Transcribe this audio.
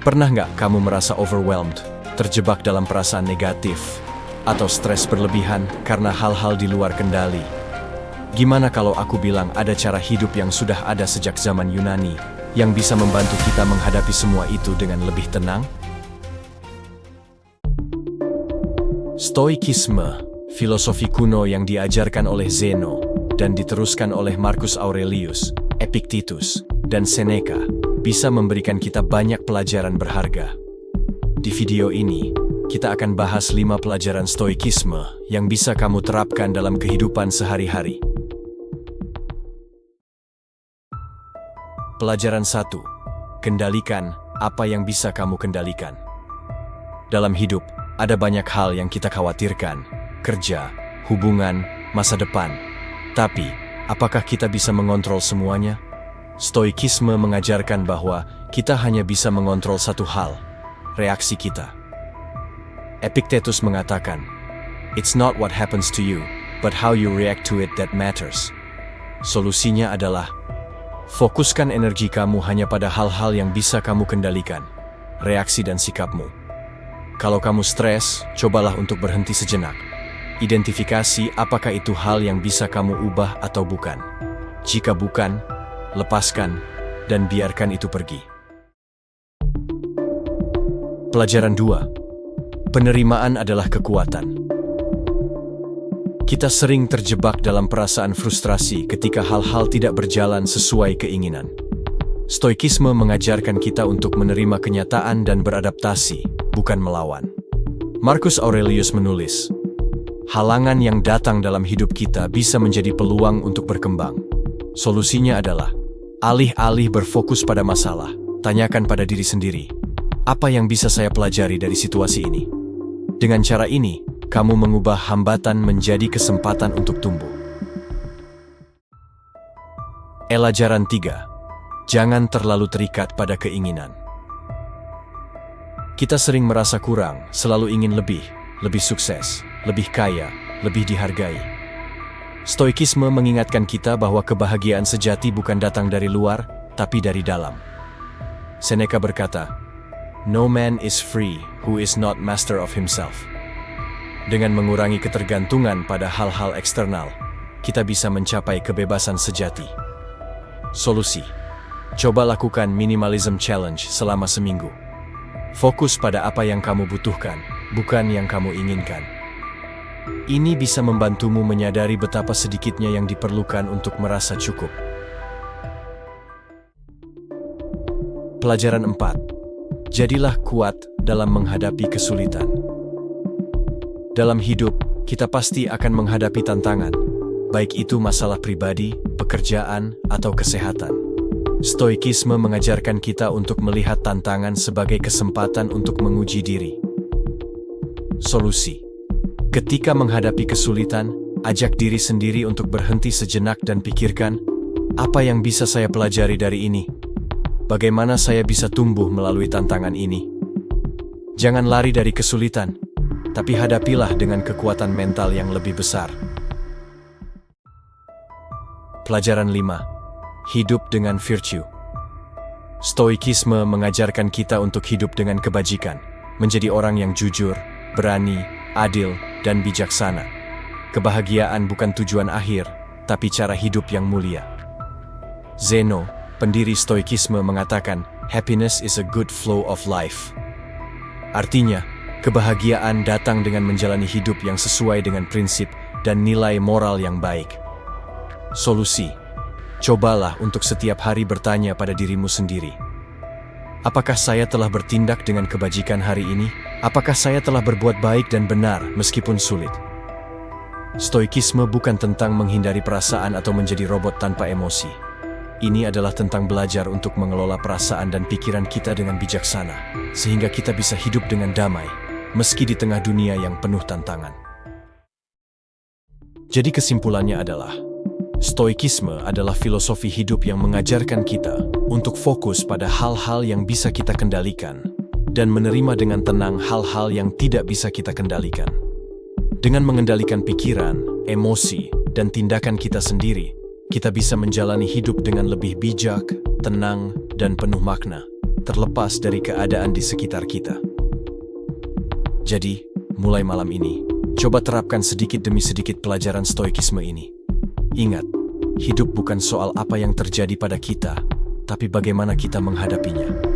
Pernah nggak kamu merasa overwhelmed, terjebak dalam perasaan negatif, atau stres berlebihan karena hal-hal di luar kendali? Gimana kalau aku bilang ada cara hidup yang sudah ada sejak zaman Yunani, yang bisa membantu kita menghadapi semua itu dengan lebih tenang? Stoikisme, filosofi kuno yang diajarkan oleh Zeno, dan diteruskan oleh Marcus Aurelius, Epictetus, dan Seneca, bisa memberikan kita banyak pelajaran berharga. Di video ini, kita akan bahas 5 pelajaran stoikisme yang bisa kamu terapkan dalam kehidupan sehari-hari. Pelajaran 1. Kendalikan apa yang bisa kamu kendalikan. Dalam hidup, ada banyak hal yang kita khawatirkan, kerja, hubungan, masa depan. Tapi, apakah kita bisa mengontrol semuanya? Stoikisme mengajarkan bahwa kita hanya bisa mengontrol satu hal, reaksi kita. Epictetus mengatakan, "It's not what happens to you, but how you react to it that matters." Solusinya adalah, fokuskan energi kamu hanya pada hal-hal yang bisa kamu kendalikan, reaksi dan sikapmu. Kalau kamu stres, cobalah untuk berhenti sejenak. Identifikasi apakah itu hal yang bisa kamu ubah atau bukan. Jika bukan, lepaskan dan biarkan itu pergi. Pelajaran 2. Penerimaan adalah kekuatan. Kita sering terjebak dalam perasaan frustrasi ketika hal-hal tidak berjalan sesuai keinginan. Stoikisme mengajarkan kita untuk menerima kenyataan dan beradaptasi, bukan melawan. Marcus Aurelius menulis, "Halangan yang datang dalam hidup kita bisa menjadi peluang untuk berkembang. Solusinya adalah, alih-alih berfokus pada masalah, tanyakan pada diri sendiri, apa yang bisa saya pelajari dari situasi ini?" Dengan cara ini, kamu mengubah hambatan menjadi kesempatan untuk tumbuh. Pelajaran 3. Jangan terlalu terikat pada keinginan. Kita sering merasa kurang, selalu ingin lebih sukses, lebih kaya, lebih dihargai. Stoikisme mengingatkan kita bahwa kebahagiaan sejati bukan datang dari luar, tapi dari dalam. Seneca berkata, "No man is free who is not master of himself." Dengan mengurangi ketergantungan pada hal-hal eksternal, kita bisa mencapai kebebasan sejati. Solusi: coba lakukan minimalism challenge selama seminggu. Fokus pada apa yang kamu butuhkan, bukan yang kamu inginkan. Ini bisa membantumu menyadari betapa sedikitnya yang diperlukan untuk merasa cukup. Pelajaran 4. Jadilah kuat dalam menghadapi kesulitan. Dalam hidup, kita pasti akan menghadapi tantangan, baik itu masalah pribadi, pekerjaan, atau kesehatan. Stoikisme mengajarkan kita untuk melihat tantangan sebagai kesempatan untuk menguji diri. Solusi: ketika menghadapi kesulitan, ajak diri sendiri untuk berhenti sejenak dan pikirkan, apa yang bisa saya pelajari dari ini? Bagaimana saya bisa tumbuh melalui tantangan ini? Jangan lari dari kesulitan, tapi hadapilah dengan kekuatan mental yang lebih besar. Pelajaran 5. Hidup dengan virtue. Stoikisme mengajarkan kita untuk hidup dengan kebajikan, menjadi orang yang jujur, berani, adil, dan bijaksana. Kebahagiaan bukan tujuan akhir, tapi cara hidup yang mulia. Zeno, pendiri Stoikisme, mengatakan, "Happiness is a good flow of life." Artinya, kebahagiaan datang dengan menjalani hidup yang sesuai dengan prinsip dan nilai moral yang baik. Solusi: cobalah untuk setiap hari bertanya pada dirimu sendiri, apakah saya telah bertindak dengan kebajikan hari ini? Apakah saya telah berbuat baik dan benar meskipun sulit? Stoikisme bukan tentang menghindari perasaan atau menjadi robot tanpa emosi. Ini adalah tentang belajar untuk mengelola perasaan dan pikiran kita dengan bijaksana, sehingga kita bisa hidup dengan damai, meski di tengah dunia yang penuh tantangan. Jadi kesimpulannya adalah, Stoikisme adalah filosofi hidup yang mengajarkan kita untuk fokus pada hal-hal yang bisa kita kendalikan dan menerima dengan tenang hal-hal yang tidak bisa kita kendalikan. Dengan mengendalikan pikiran, emosi, dan tindakan kita sendiri, kita bisa menjalani hidup dengan lebih bijak, tenang, dan penuh makna. terlepas dari keadaan di sekitar kita. Jadi, mulai malam ini, coba terapkan sedikit demi sedikit pelajaran stoikisme ini. Ingat, hidup bukan soal apa yang terjadi pada kita, tapi bagaimana kita menghadapinya.